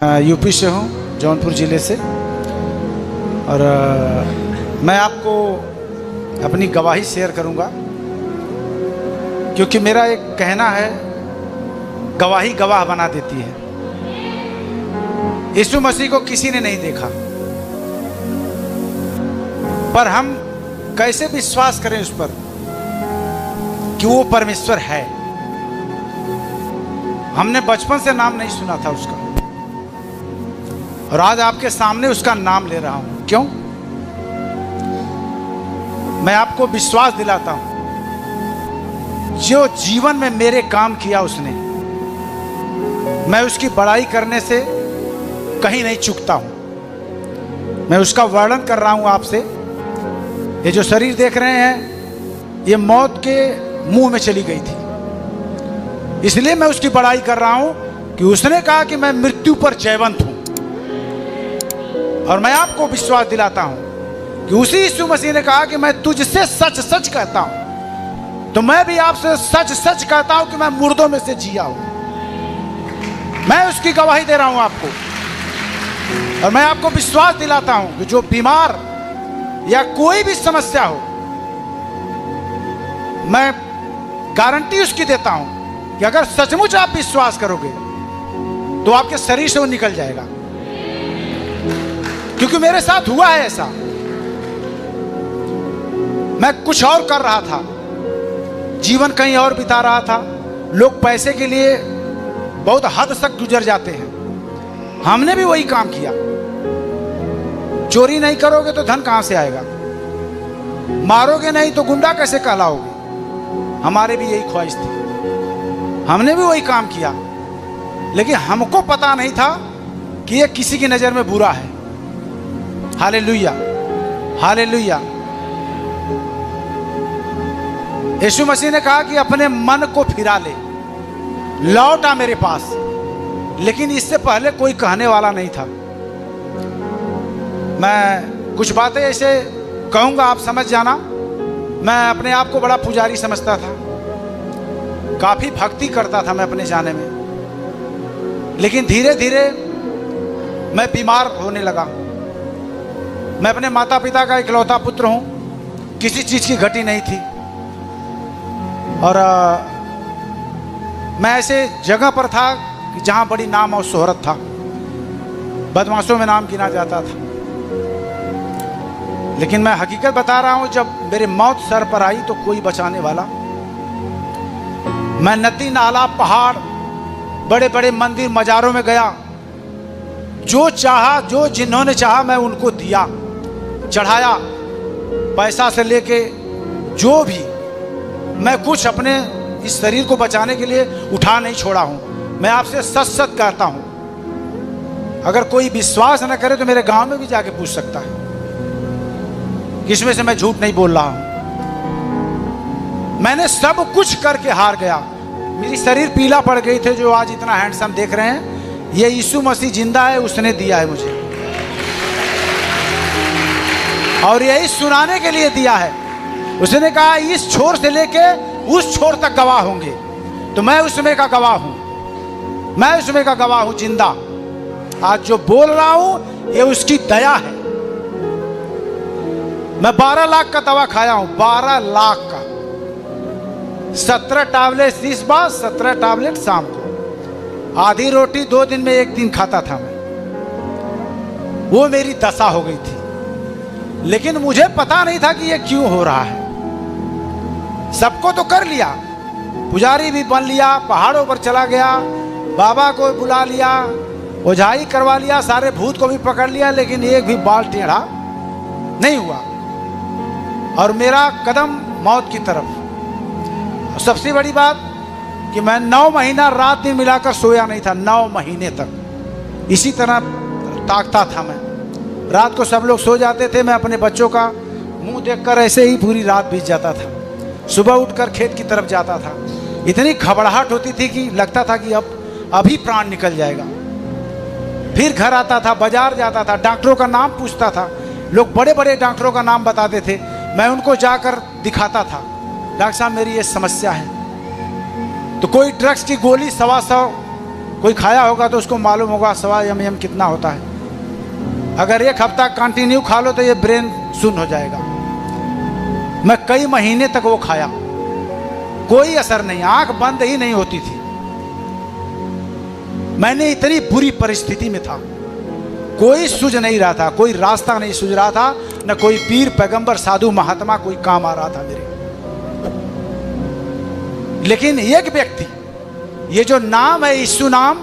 UP से हूँ, जौनपुर ज़िले से। और मैं आपको अपनी गवाही शेयर करूँगा, क्योंकि मेरा एक कहना है, गवाही गवाह बना देती है। यीशु मसीह को किसी ने नहीं देखा, पर हम कैसे विश्वास करें उस पर कि वो परमेश्वर है। हमने बचपन से नाम नहीं सुना था उसका, और आज आपके सामने उसका नाम ले रहा हूं। क्यों? मैं आपको विश्वास दिलाता हूं, जो जीवन में मेरे काम किया उसने, मैं उसकी बड़ाई करने से कहीं नहीं चूकता हूं। मैं उसका वर्णन कर रहा हूं आपसे। ये जो शरीर देख रहे हैं, ये मौत के मुंह में चली गई थी, इसलिए मैं उसकी बड़ाई कर रहा हूं कि उसने कहा कि मैं मृत्यु पर जयवंत हूं। और मैं आपको विश्वास दिलाता हूं कि उसी यीशु मसीह ने कहा कि मैं तुझसे सच सच कहता हूं, तो मैं भी आपसे सच सच कहता हूं कि मैं मुर्दों में से जिया हूं। मैं उसकी गवाही दे रहा हूं आपको, और मैं आपको विश्वास दिलाता हूं कि जो बीमार या कोई भी समस्या हो, मैं गारंटी उसकी देता हूं कि अगर सचमुच आप विश्वास करोगे तो आपके शरीर से वो निकल जाएगा। क्योंकि मेरे साथ हुआ है ऐसा। मैं कुछ और कर रहा था, जीवन कहीं और बिता रहा था। लोग पैसे के लिए बहुत हद तक गुजर जाते हैं, हमने भी वही काम किया। चोरी नहीं करोगे तो धन कहां से आएगा, मारोगे नहीं तो गुंडा कैसे कहलाओगे। हमारे भी यही ख्वाहिश थी, हमने भी वही काम किया, लेकिन हमको पता नहीं था कि यह किसी की नजर में बुरा है। Hallelujah, hallelujah. यीशु मसीह ने कहा कि अपने मन को फिरा ले, लौट आ मेरे पास। लेकिन इससे पहले कोई कहने वाला नहीं था। मैं कुछ बातें ऐसे कहूंगा, आप समझ जाना। मैं अपने आप को बड़ा पुजारी समझता था, काफी भक्ति करता था मैं अपने जाने में, लेकिन धीरे धीरे मैं बीमार होने लगा। मैं अपने माता पिता का इकलौता पुत्र हूं, किसी चीज की घटी नहीं थी। और मैं ऐसे जगह पर था कि जहां बड़ी नाम और शोहरत था, बदमाशों में नाम गिना जाता था। लेकिन मैं हकीकत बता रहा हूं, जब मेरी मौत सर पर आई तो कोई बचाने वाला। मैं नदी नाला पहाड़, बड़े बड़े मंदिर मजारों में गया, जो चाहा, जो जिन्होंने चाहा मैं उनको दिया, चढ़ाया, पैसा से लेके जो भी। मैं कुछ अपने इस शरीर को बचाने के लिए उठा नहीं छोड़ा हूं। मैं आपसे सच सच कहता हूं, अगर कोई विश्वास न करे तो मेरे गांव में भी जाके पूछ सकता है, इसमें से मैं झूठ नहीं बोल रहा हूं। मैंने सब कुछ करके हार गया। मेरी शरीर पीला पड़ गई थे, जो आज इतना हैंडसम देख रहे हैं, ये यीशु मसीह जिंदा है, उसने दिया है मुझे, और यही सुनाने के लिए दिया है। उसने कहा इस छोर से लेके उस छोर तक गवाह होंगे, तो मैं उसमें का गवाह हूं, मैं उसमें का गवाह हूं जिंदा। आज जो बोल रहा हूं ये उसकी दया है। मैं 12 लाख का दवा खाया हूं, 12 लाख का। 17 टैबलेट इस बार, 17 टैबलेट शाम को। आधी रोटी 2 दिन में 1 दिन खाता था मैं। वो मेरी दशा हो गई थी, लेकिन मुझे पता नहीं था कि ये क्यों हो रहा है। सबको तो कर लिया, पुजारी भी बन लिया, पहाड़ों पर चला गया, बाबा को बुला लिया, ओझाई करवा लिया, सारे भूत को भी पकड़ लिया, लेकिन एक भी बाल टेढ़ा नहीं हुआ, और मेरा कदम मौत की तरफ। सबसे बड़ी बात कि मैं 9 महीना रात दिन मिलाकर सोया नहीं था, 9 महीने तक इसी तरह ताकता था मैं। रात को सब लोग सो जाते थे, मैं अपने बच्चों का मुंह देखकर ऐसे ही पूरी रात बीत जाता था। सुबह उठकर खेत की तरफ जाता था, इतनी घबराहट होती थी कि लगता था कि अब अभी प्राण निकल जाएगा। फिर घर आता था, बाजार जाता था, डॉक्टरों का नाम पूछता था। लोग बड़े बड़े डॉक्टरों का नाम बताते थे, मैं उनको जाकर दिखाता था, डॉक्टर साहब मेरी ये समस्या है। तो कोई ड्रग्स की गोली 125 कोई खाया होगा तो उसको मालूम होगा सवा एम कितना होता है। अगर एक हफ्ता कंटिन्यू खा लो तो ये ब्रेन सुन्न हो जाएगा। मैं कई महीने तक वो खाया, कोई असर नहीं, आंख बंद ही नहीं होती थी। मैंने इतनी बुरी परिस्थिति में था, कोई सूझ नहीं रहा था, कोई रास्ता नहीं सूझ रहा था, न कोई पीर पैगंबर साधु महात्मा कोई काम आ रहा था मेरे। लेकिन एक व्यक्ति, ये जो नाम है यीशु नाम,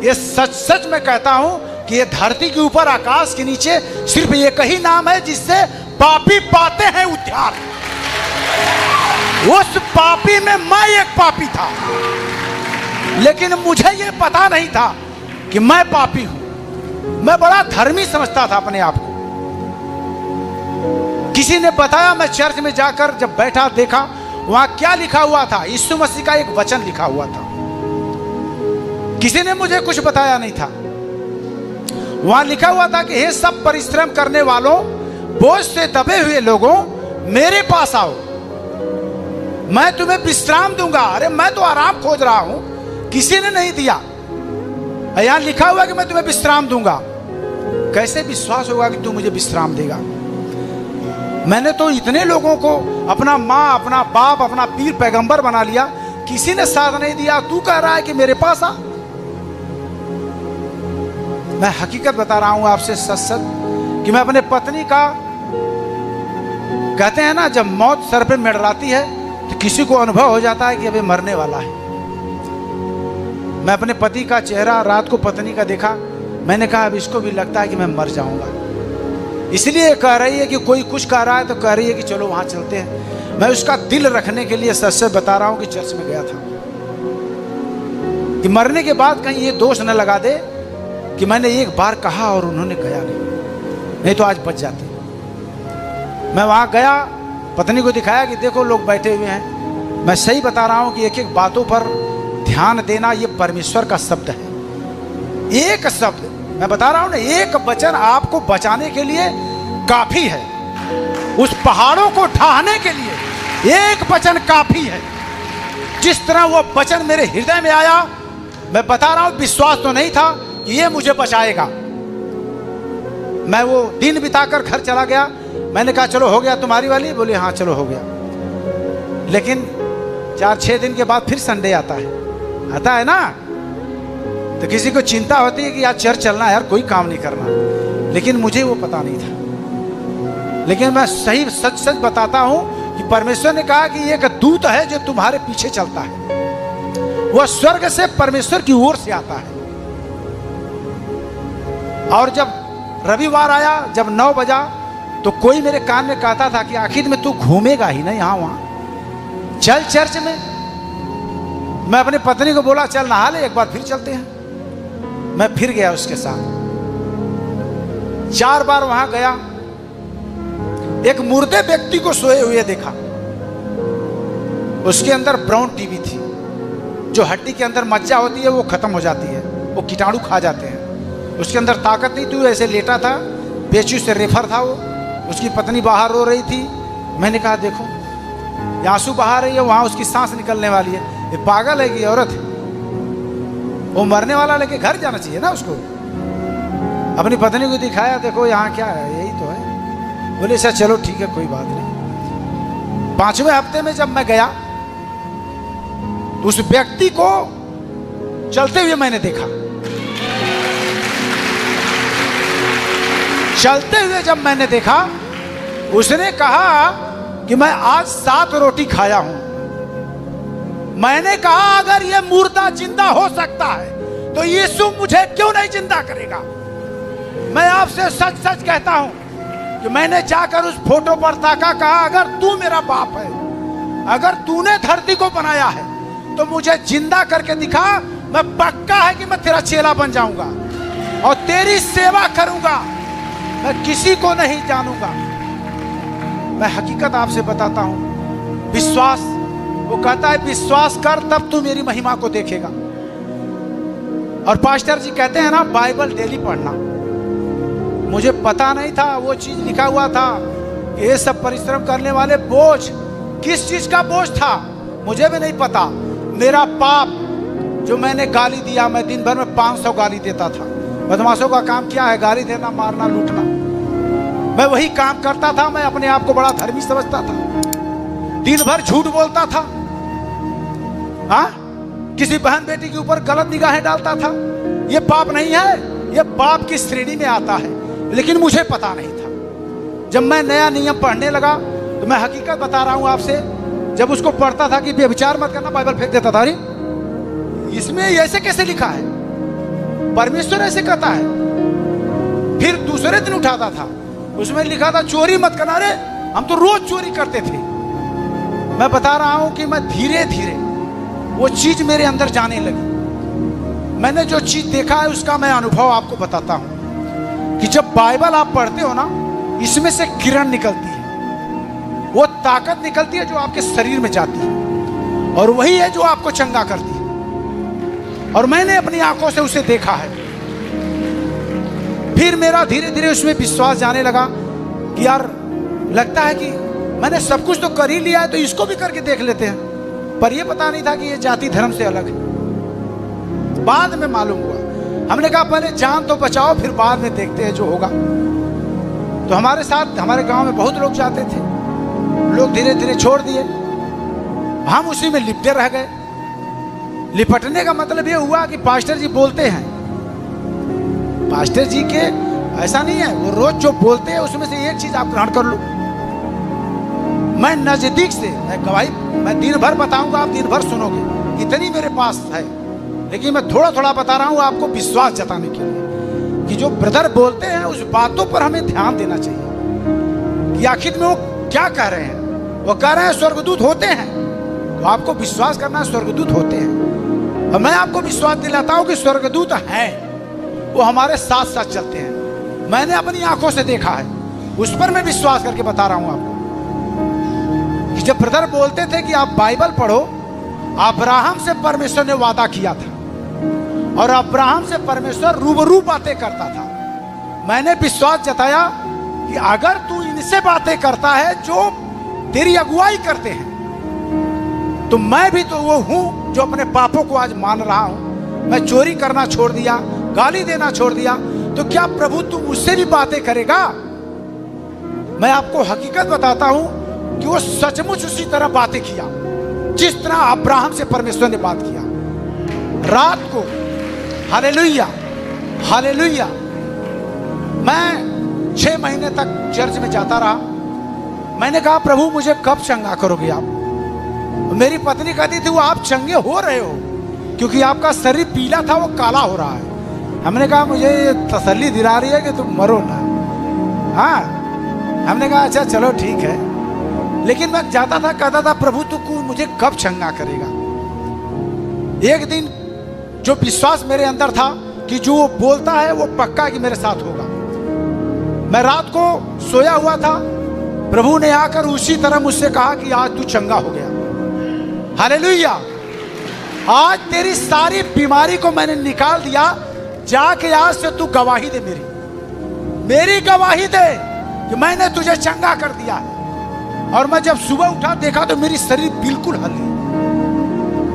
ये सच सच मैं कहता हूं कि ये धरती के ऊपर आकाश के नीचे सिर्फ एक ही नाम है जिससे पापी पाते हैं उद्धार। उस पापी में मैं एक पापी था, लेकिन मुझे ये पता नहीं था कि मैं पापी हूं। मैं बड़ा धर्मी समझता था अपने आप को। किसी ने बताया, मैं चर्च में जाकर जब बैठा देखा वहां क्या लिखा हुआ था, यीशु मसीह का एक वचन लिखा हुआ था। किसी ने मुझे कुछ बताया नहीं था। वहां लिखा हुआ था कि हे सब परिश्रम करने वालों, बोझ से दबे हुए लोगों, मेरे पास आओ, मैं तुम्हें विश्राम दूंगा। अरे मैं तो आराम खोज रहा हूं, किसी ने नहीं दिया। यहां लिखा हुआ कि मैं तुम्हें विश्राम दूंगा। कैसे विश्वास होगा कि तू मुझे विश्राम देगा? मैंने तो इतने लोगों को अपना माँ, अपना बाप, अपना पीर पैगंबर बना लिया, किसी ने साथ नहीं दिया। तू कह रहा है कि मेरे पास आ। मैं हकीकत बता रहा हूं आपसे सच सच कि मैं अपने पत्नी का, कहते हैं ना जब मौत सर पे मंडराती है तो किसी को अनुभव हो जाता है कि अभी मरने वाला है। मैं अपने पति का चेहरा रात को पत्नी का देखा, मैंने कहा अब इसको भी लगता है कि मैं मर जाऊंगा। इसलिए कह रही है कि कोई कुछ कह रहा है तो कह रही है कि चलो वहां चलते हैं। मैं उसका दिल रखने के लिए सच से बता रहा हूं कि चर्च में गया था कि मरने के बाद कहीं ये दोष न लगा दे कि मैंने एक बार कहा और उन्होंने गया नहीं तो आज बच जाते। मैं वहां गया, पत्नी को दिखाया कि देखो लोग बैठे हुए हैं। मैं सही बता रहा हूं कि एक एक बातों पर ध्यान देना ये परमेश्वर का शब्द है। एक शब्द मैं बता रहा हूं ना, एक वचन आपको बचाने के लिए काफी है। उस पहाड़ों को ढाने के लिए एक वचन काफी है। जिस तरह वो वचन मेरे हृदय में आया, मैं बता रहा हूं विश्वास तो नहीं था कि ये मुझे बचाएगा। मैं वो दिन बिताकर घर चला गया। मैंने कहा चलो हो गया तुम्हारी वाली? बोले हाँ चलो हो गया। लेकिन 4-6 दिन के बाद फिर संडे आता है ना, तो किसी को चिंता होती है कि यार चर्च चलना है, यार कोई काम नहीं करना। लेकिन मुझे वो पता नहीं था। लेकिन मैं सही सच सच बताता हूं कि परमेश्वर ने कहा कि एक दूत है जो तुम्हारे पीछे चलता है। वह स्वर्ग से परमेश्वर की ओर से आता है। और जब रविवार आया, जब 9 बजा, तो कोई मेरे कान में कहता था कि आखिर में तू घूमेगा ही ना यहाँ वहां, चल चर्च में। मैं अपनी पत्नी को बोला चल नहा ले, एक बार फिर चलते हैं। मैं फिर गया उसके साथ। 4 बार वहां गया। एक मुर्दे व्यक्ति को सोए हुए देखा। उसके अंदर ब्राउन टीबी थी। जो हड्डी के अंदर मज्जा होती है वो खत्म हो जाती है, वो कीटाणु खा जाते हैं। उसके अंदर ताकत नहीं थी, ऐसे लेटा था, पेचू से रेफर था वो। उसकी पत्नी बाहर रो रही थी। मैंने कहा देखो ये आंसू बहा रही है, वहां उसकी सांस निकलने वाली है। ये पागल है कि औरत है, वो मरने वाला लेके घर जाना चाहिए ना उसको। अपनी पत्नी को दिखाया, देखो यहाँ क्या है, यही तो है। बोले सर चलो ठीक है कोई बात नहीं। 5वें हफ्ते में जब मैं गया तो उस व्यक्ति को चलते हुए मैंने देखा। चलते हुए जब मैंने देखा, उसने कहा कि मैं आज 7 रोटी खाया हूं। मैंने कहा अगर ये मुर्दा जिंदा हो सकता है तो यीशु मुझे क्यों नहीं जिंदा करेगा? मैं आपसे सच सच कहता हूं कि मैंने जाकर उस फोटो पर ताका, कहा अगर तू मेरा बाप है, अगर तूने धरती को बनाया है तो मुझे जिंदा करके दिखा। मैं पक्का है कि मैं तेरा चेला बन जाऊंगा और तेरी सेवा करूंगा। मैं किसी को नहीं जानूंगा। मैं हकीकत आपसे बताता हूं। विश्वास, वो कहता है विश्वास कर तब तू मेरी महिमा को देखेगा। और पास्टर जी कहते हैं ना बाइबल डेली पढ़ना। मुझे पता नहीं था वो चीज लिखा हुआ था, ये सब परिश्रम करने वाले बोझ, किस चीज का बोझ था मुझे भी नहीं पता। मेरा पाप जो मैंने गाली दिया, मैं दिन भर में 500 गाली देता था। बदमाशों का काम क्या है? गाली देना, मारना, लूटना। मैं वही काम करता था। मैं अपने आप को बड़ा धर्मी समझता था, दिन भर झूठ बोलता था, हाँ, किसी बहन बेटी के ऊपर गलत निगाहें डालता था। ये पाप नहीं है, ये पाप की श्रेणी में आता है, लेकिन मुझे पता नहीं था। जब मैं नया नियम पढ़ने लगा तो मैं हकीकत बता रहा हूं आपसे, जब उसको पढ़ता था कि व्यभिचार मत करना, बाइबल फेंक देता था। अरे इसमें ऐसे कैसे लिखा है? परमेश्वर ऐसे कहता है। फिर दूसरे दिन उठाता था, उसमें लिखा था चोरी मत करना। अरे हम तो रोज चोरी करते थे। मैं बता रहा हूं कि मैं धीरे धीरे वो चीज मेरे अंदर जाने लगी। मैंने जो चीज देखा है उसका मैं अनुभव आपको बताता हूं कि जब बाइबल आप पढ़ते हो ना, इसमें से किरण निकलती है, वो ताकत निकलती है जो आपके शरीर में जाती है, और वही है जो आपको चंगा करती है। और मैंने अपनी आंखों से उसे देखा है। फिर मेरा धीरे धीरे उसमें विश्वास जाने लगा कि यार, लगता है कि मैंने सब कुछ तो कर ही लिया है, तो इसको भी करके देख लेते हैं। पर यह पता नहीं था कि ये जाति धर्म से अलग है। बाद में मालूम हुआ। हमने कहा पहले जान तो बचाओ, फिर बाद में देखते हैं जो होगा। तो हमारे साथ हमारे गांव में बहुत लोग जाते थे, लोग धीरे धीरे छोड़ दिए, हम उसी में लिपटे रह गए। लिपटने का मतलब ये हुआ कि पास्टर जी बोलते हैं, पास्टर जी के ऐसा नहीं है, वो रोज जो बोलते हैं उसमें से एक चीज आप ग्रहण कर लो। मैं नजदीक से, मैं गवाही, मैं दिन भर बताऊंगा, आप दिन भर सुनोगे, इतनी मेरे पास है। लेकिन मैं थोड़ा थोड़ा बता रहा हूं आपको विश्वास जताने के लिए कि जो ब्रदर बोलते हैं उस बातों पर हमें ध्यान देना चाहिए कि आखिर में वो क्या कह रहे हैं। वो कह रहे हैं स्वर्गदूत होते हैं, तो आपको विश्वास करना है स्वर्गदूत होते हैं। और मैं आपको विश्वास दिलाता हूं कि स्वर्गदूत हैं, वो हमारे साथ साथ चलते हैं। मैंने अपनी आंखों से देखा है, उस पर मैं विश्वास करके बता रहा हूं आपको कि जब ब्रदर बोलते थे कि आप बाइबल पढ़ो, अब्राहम से परमेश्वर ने वादा किया था और अब्राहम से परमेश्वर रूबरू बातें करता था। मैंने विश्वास जताया कि अगर तू इनसे बातें करता है जो तेरी अगुवाई करते हैं, तो मैं भी तो वो हूं जो अपने पापों को आज मान रहा हूं। मैं चोरी करना छोड़ दिया, गाली देना छोड़ दिया, तो क्या प्रभु तू मुझसे भी बातें करेगा? मैं आपको हकीकत बताता हूं कि वो सचमुच उसी तरह बातें किया जिस तरह अब्राहम से परमेश्वर ने बात किया। रात को, हालेलुया हालेलुया, मैं 6 महीने तक चर्च में जाता रहा। मैंने कहा प्रभु मुझे कब चंगा करोगे आप? मेरी पत्नी कहती थी वो आप चंगे हो रहे हो क्योंकि आपका शरीर पीला था, वो काला हो रहा है। हमने कहा मुझे ये तसल्ली दिला रही है कि तुम मरो ना। हाँ, हमने कहा अच्छा चलो ठीक है। लेकिन मैं जाता था, कहता था प्रभु तू मुझे कब चंगा करेगा? एक दिन जो विश्वास मेरे अंदर था कि जो वो बोलता है वो पक्का कि मेरे साथ होगा। मैं रात को सोया हुआ था, प्रभु ने आकर उसी तरह मुझसे कहा कि आज तू चंगा हो गया। हालेलुया, आज तेरी सारी बीमारी को मैंने निकाल दिया। जाके आज से तू गवाही दे, मेरी गवाही दे कि मैंने तुझे चंगा कर दिया है। और मैं जब सुबह उठा देखा तो मेरी शरीर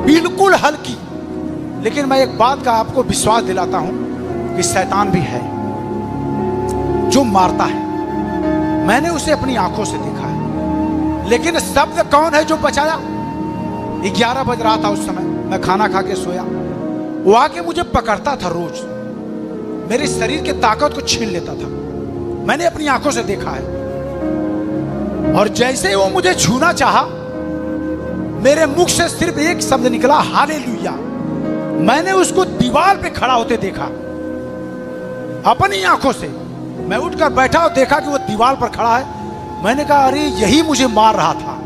बिल्कुल हल्की। लेकिन मैं एक बात का आपको विश्वास दिलाता हूं कि शैतान भी है जो मारता है। मैंने उसे अपनी आंखों से देखा है। लेकिन शब्द कौन है जो बचाया? 11 बज रहा था उस समय, मैं खाना खा के सोया। वो आके मुझे पकड़ता था, रोज मेरे शरीर के ताकत को छीन लेता था। मैंने अपनी आंखों से देखा है। और जैसे ही वो मुझे छूना चाहा, मेरे मुख से सिर्फ एक शब्द निकला, हालेलुया। मैंने उसको दीवार पे खड़ा होते देखा अपनी आंखों से। मैं उठकर बैठा और देखा कि वो दीवार पर खड़ा है। मैंने कहा अरे यही मुझे मार रहा था।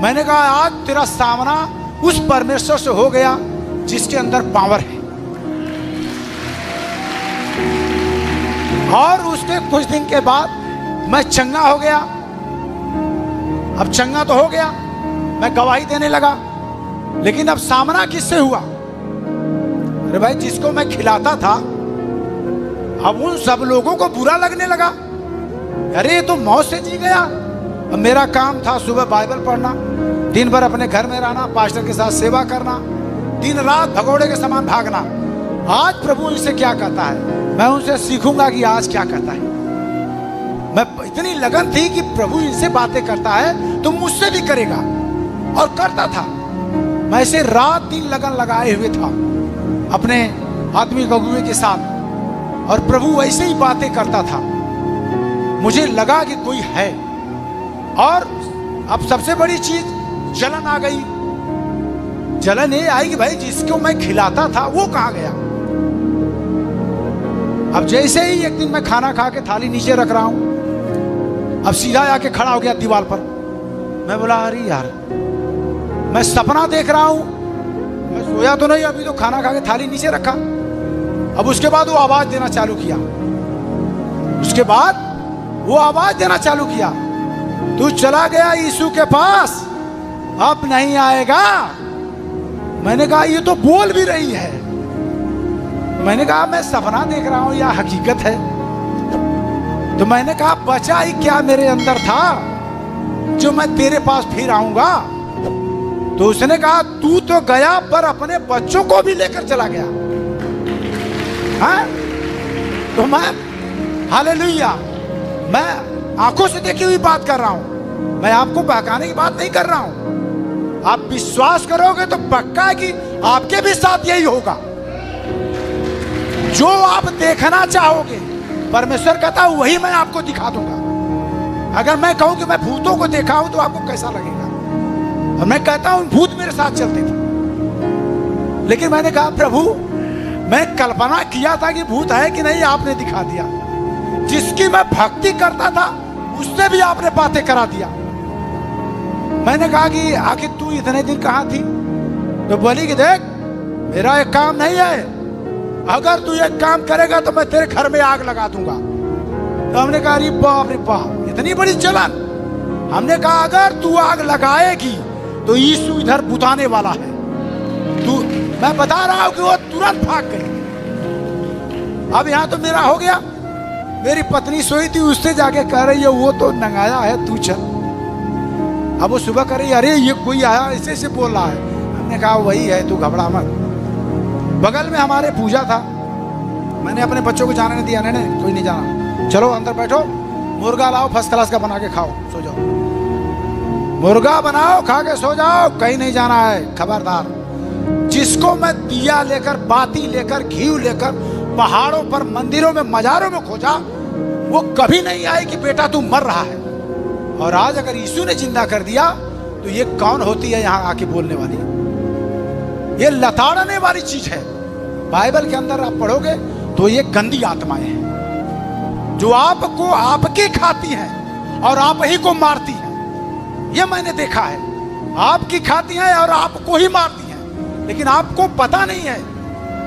मैंने कहा आज तेरा सामना उस परमेश्वर से हो गया जिसके अंदर पावर है। और उसके कुछ दिन के बाद मैं चंगा हो गया। अब चंगा तो हो गया, मैं गवाही देने लगा। लेकिन अब सामना किससे हुआ? अरे भाई, जिसको मैं खिलाता था अब उन सब लोगों को बुरा लगने लगा। अरे ये तो मौत से जी गया। अब मेरा काम था सुबह बाइबल पढ़ना, दिन भर अपने घर में रहना, पास्टर के साथ सेवा करना, दिन रात भगोड़े के समान भागना। आज प्रभु इनसे क्या कहता है, मैं उनसे सीखूंगा कि आज क्या कहता है। मैं इतनी लगन थी कि प्रभु इनसे बातें करता है तो मुझसे भी करेगा, और करता था। मैं ऐसे रात दिन लगन लगाए हुए था अपने आत्मिक अगुवे के साथ, और प्रभु वैसे ही बातें करता था। मुझे लगा कि कोई है। और अब सबसे बड़ी चीज जलन आ गई। जलन ये आई कि भाई जिसको मैं खिलाता था वो कहां गया। अब जैसे ही एक दिन मैं खाना खा के थाली नीचे रख रहा हूं, अब सीधा आके खड़ा हो गया दीवार पर। मैं बोला अरे यार, मैं सपना देख रहा हूं, मैं सोया तो नहीं, अभी तो खाना खा के थाली नीचे रखा। अब उसके बाद वो आवाज देना चालू किया। उसके बाद वो आवाज देना चालू किया, तू चला गया यीशु के पास, अब नहीं आएगा। मैंने कहा ये तो बोल भी रही है। मैंने कहा मैं सपना देख रहा हूं या हकीकत है। तो मैंने कहा बचा ही क्या मेरे अंदर था जो मैं तेरे पास फिर आऊंगा। तो उसने कहा तू तो गया पर अपने बच्चों को भी लेकर चला गया। हाँ? तो मैं हालेलुया, मैं आंखों से देखी हुई बात कर रहा हूं। मैं आपको बहकाने की बात नहीं कर रहा हूं। आप विश्वास करोगे तो पक्का है कि आपके भी साथ यही होगा। जो आप देखना चाहोगे परमेश्वर कहता है वही मैं आपको दिखा दूंगा। अगर मैं कहूं कि मैं भूतों को देखा हूं तो आपको कैसा लगेगा। और मैं कहता हूं भूत मेरे साथ चलते थे, लेकिन मैंने कहा प्रभु मैं कल्पना किया था कि भूत है कि नहीं, आपने दिखा दिया। जिसकी मैं भक्ति करता था उससे भी आपने बातें करा दिया। मैंने कहा कि आखिर तू इतने दिन कहां थी। तो बोली कि देख मेरा एक काम नहीं है, अगर तू एक काम करेगा तो मैं तेरे घर में आग लगा दूंगा। तो हमने कहा अरे बाप रे बाप, इतनी बड़ी जलन। हमने कहा अगर तू आग लगाएगी तो यीशु इधर बुताने वाला है। तू, मैं बता रहा हूं कि वो तुरंत भाग गई। अब यहां तो मेरा हो गया। मेरी पत्नी सोई थी, उससे जाके कह रही है वो तो नंगाया है, तू चल। अब वो सुबह कर रही अरे ये कोई आया ऐसे ऐसे बोल रहा है। हमने कहा वही है, तू घबरा मत। बगल में हमारे पूजा था, मैंने अपने बच्चों को जाने नहीं दिया। नहीं कोई नहीं जाना, चलो अंदर बैठो, मुर्गा लाओ फर्स्ट क्लास का बना के खाओ, सो जाओ। मुर्गा बनाओ, खा के सो जाओ, कहीं नहीं जाना है, खबरदार। जिसको मैं दिया लेकर, बाती लेकर, घी लेकर पहाड़ों पर, मंदिरों में, मजारों में खोजा, वो कभी नहीं आई कि बेटा तू मर रहा है। और आज अगर यीशु ने जिंदा कर दिया तो ये कौन होती है यहां आके बोलने वाली? ये लताड़ने वाली चीज है। बाइबल के अंदर आप पढ़ोगे तो ये गंदी आत्माएं हैं जो आपको आपकी खाती हैं और आप ही को मारती हैं। ये मैंने देखा है, आपकी खाती हैं और आपको ही मारती हैं, लेकिन आपको पता नहीं है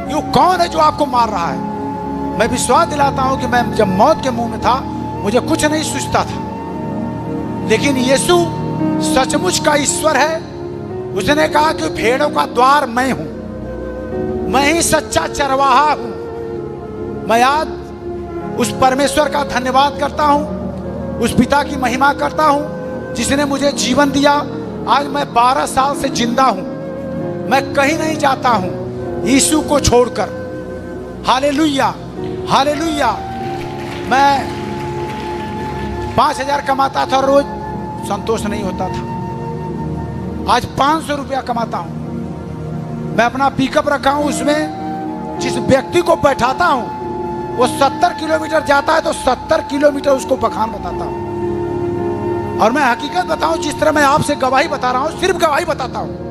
ये कौन है जो आपको मार रहा है। मैं विश्वास दिलाता हूं कि मैं जब मौत के मुंह में था मुझे कुछ नहीं सूझता था, लेकिन यीशु सचमुच का ईश्वर है। उसने कहा कि भेड़ों का द्वार मैं हूं, मैं ही सच्चा चरवाहा हूं। मैं आज उस परमेश्वर का धन्यवाद करता हूं, उस पिता की महिमा करता हूं जिसने मुझे जीवन दिया। आज मैं 12 साल से जिंदा हूं, मैं कहीं नहीं जाता हूं यीशु को छोड़कर। Hallelujah, hallelujah. मैं 5000 कमाता था रोज, संतोष नहीं होता था। आज 500 रुपया कमाता हूं। मैं अपना पिकअप रखा हूं, उसमें जिस व्यक्ति को बैठाता हूं वो 70 किलोमीटर जाता है तो 70 किलोमीटर उसको बखान बताता हूं। और मैं हकीकत बताऊं, जिस तरह मैं आपसे गवाही बता रहा हूं, सिर्फ गवाही बताता हूं।